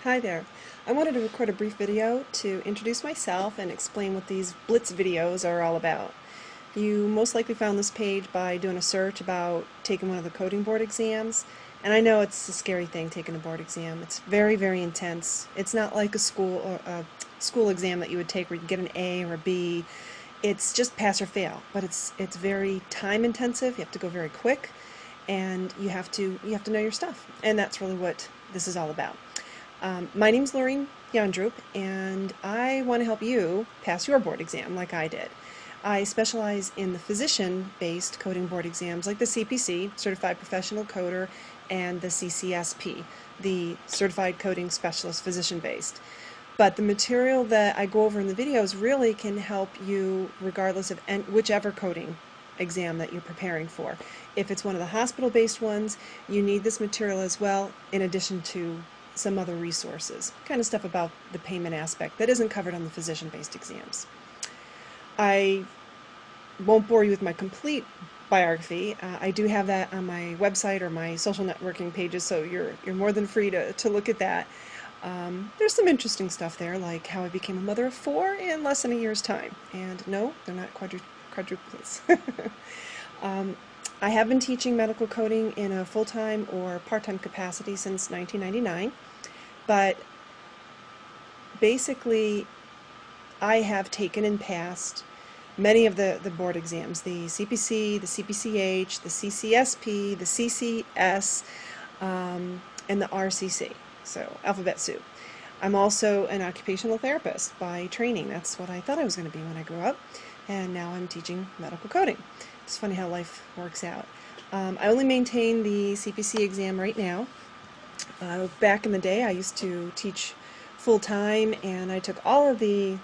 Hi there. I wanted to record a brief video to introduce myself and explain what these Blitz videos are all about. You most likely found this page by doing a search about taking one of the coding board exams, and I know it's a scary thing taking a board exam. It's very, very intense. It's not like a school exam that you would take where you get an A or a B. It's just pass or fail, but it's very time intensive. You have to go very quick, and you have to know your stuff, and that's really what this is all about. My name's Laureen, Jandroep, and I want to help you pass your board exam like I did. I specialize in the physician-based coding board exams like the CPC, Certified Professional Coder, and the CCSP, the Certified Coding Specialist Physician-based. But the material that I go over in the videos really can help you regardless of whichever coding exam that you're preparing for. If it's one of the hospital-based ones, you need this material as well, in addition to some other resources, kind of stuff about the payment aspect that isn't covered on the physician-based exams. I won't bore you with my complete biography. I do have that on my website or my social networking pages, so you're more than free to look at that. There's some interesting stuff there, like how I became a mother of 4 in less than a year's time. And no, they're not quadruplets. I have been teaching medical coding in a full-time or part-time capacity since 1999, but basically I have taken and passed many of the board exams, the CPC, the CPCH, the CCSP, the CCS, and the RCC, so alphabet soup. I'm also an occupational therapist by training. That's what I thought I was going to be when I grew up, and now I'm teaching medical coding. It's funny how life works out. I only maintain the CPC exam right now. Back in the day, I used to teach full-time, and I took all of the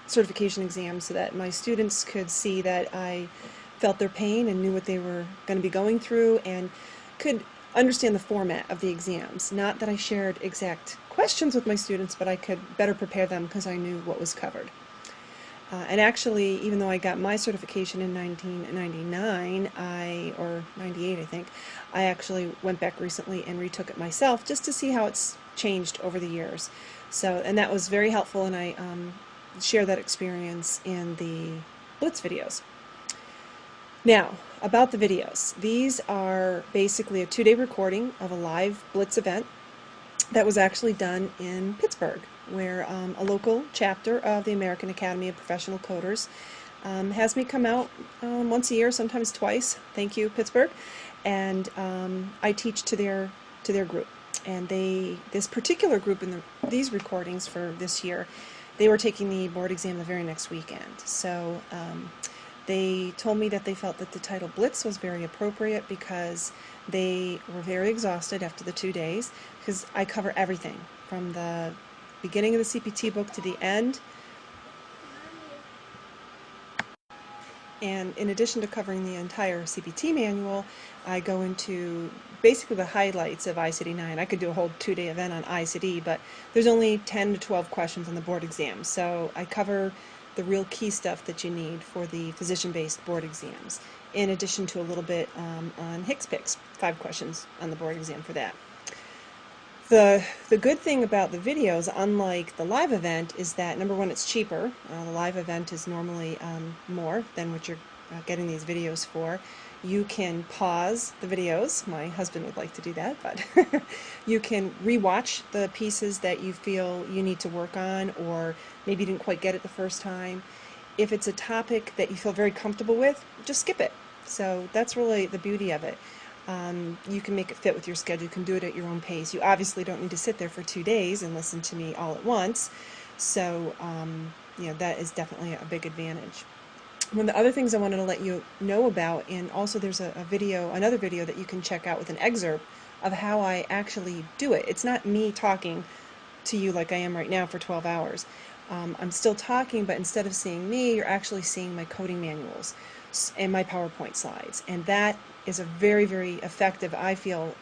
certification exams so that my students could see that I felt their pain and knew what they were going to be going through and could understand the format of the exams. Not that I shared exact questions with my students, but I could better prepare them because I knew what was covered. And actually, even though I got my certification in 1999, or 98 I think, I actually went back recently and retook it myself just to see how it's changed over the years. So, and that was very helpful, and I share that experience in the Blitz videos. Now, about the videos. These are basically a 2-day recording of a live Blitz event that was actually done in Pittsburgh, where a local chapter of the American Academy of Professional Coders has me come out once a year, sometimes twice. Thank you, Pittsburgh. And I teach to their group. And this particular group in these recordings for this year, they were taking the board exam the very next weekend. So they told me that they felt that the title Blitz was very appropriate because they were very exhausted after the 2 days, because I cover everything from the beginning of the CPT book to the end. And in addition to covering the entire CPT manual, I go into basically the highlights of ICD-9. I could do a whole 2-day event on ICD, but there's only 10 to 12 questions on the board exam. So I cover the real key stuff that you need for the physician-based board exams, in addition to a little bit on HCPCS, 5 questions on the board exam for that. The good thing about the videos, unlike the live event, is that, number one, it's cheaper. The live event is normally more than what you're getting these videos for. You can pause the videos. My husband would like to do that, but you can rewatch the pieces that you feel you need to work on, or maybe you didn't quite get it the first time. If it's a topic that you feel very comfortable with, just skip it. So that's really the beauty of it. You can make it fit with your schedule. You can do it at your own pace. You obviously don't need to sit there for 2 days and listen to me all at once. So, that is definitely a big advantage. One of the other things I wanted to let you know about, and also there's another video that you can check out with an excerpt of how I actually do it. It's not me talking to you like I am right now for 12 hours. I'm still talking, but instead of seeing me, you're actually seeing my coding manuals and my PowerPoint slides. And that is a very, very effective, I feel,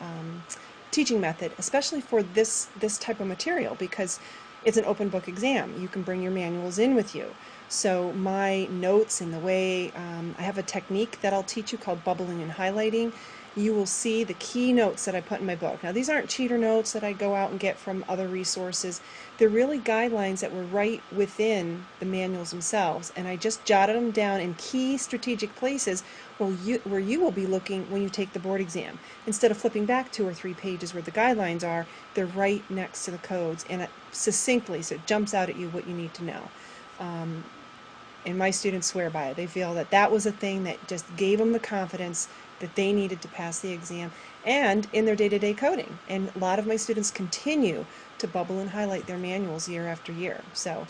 teaching method, especially for this type of material, because it's an open book exam. You can bring your manuals in with you. So my notes and the way I have a technique that I'll teach you called bubbling and highlighting, you will see the key notes that I put in my book. Now, these aren't cheater notes that I go out and get from other resources. They're really guidelines that were right within the manuals themselves, and I just jotted them down in key strategic places where you will be looking when you take the board exam. Instead of flipping back 2 or 3 pages where the guidelines are, they're right next to the codes, and succinctly, so it jumps out at you what you need to know. And my students swear by it. They feel that that was a thing that just gave them the confidence that they needed to pass the exam and in their day-to-day coding. And a lot of my students continue to bubble and highlight their manuals year after year. So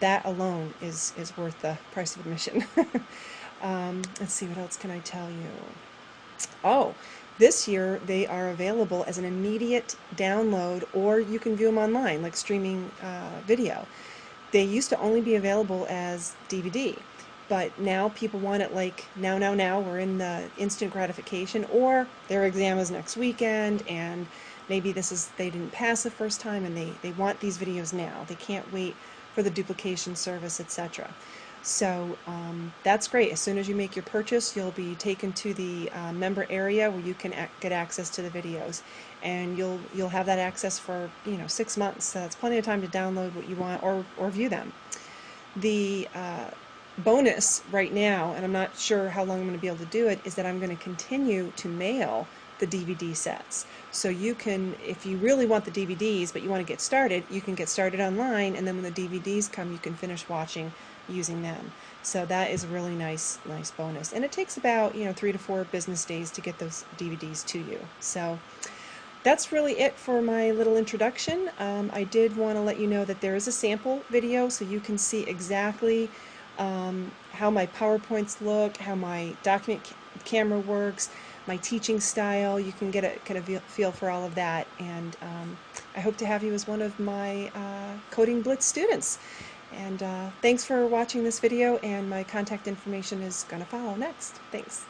that alone is worth the price of admission. Let's see, what else can I tell you? Oh, this year they are available as an immediate download, or you can view them online, like streaming video. They used to only be available as DVD, but now people want it like now. We're in the instant gratification, or their exam is next weekend, and maybe they didn't pass the first time, and they want these videos now. They can't wait for the duplication service, etc. So that's great. As soon as you make your purchase, you'll be taken to the member area where you can get access to the videos, and you'll have that access for 6 months. So that's plenty of time to download what you want or view them. The bonus right now, and I'm not sure how long I'm going to be able to do it, is that I'm going to continue to mail the DVD sets. So you can, if you really want the DVDs but you want to get started, you can get started online, and then when the DVDs come, you can finish watching using them. So that is a really nice bonus. And it takes about 3 to 4 business days to get those DVDs to you. So that's really it for my little introduction. I did want to let you know that there is a sample video so you can see exactly how my PowerPoints look, how my document camera works, my teaching style. You can get a kind of feel for all of that, and I hope to have you as one of my Coding Blitz students. And thanks for watching this video, and my contact information is going to follow next. Thanks.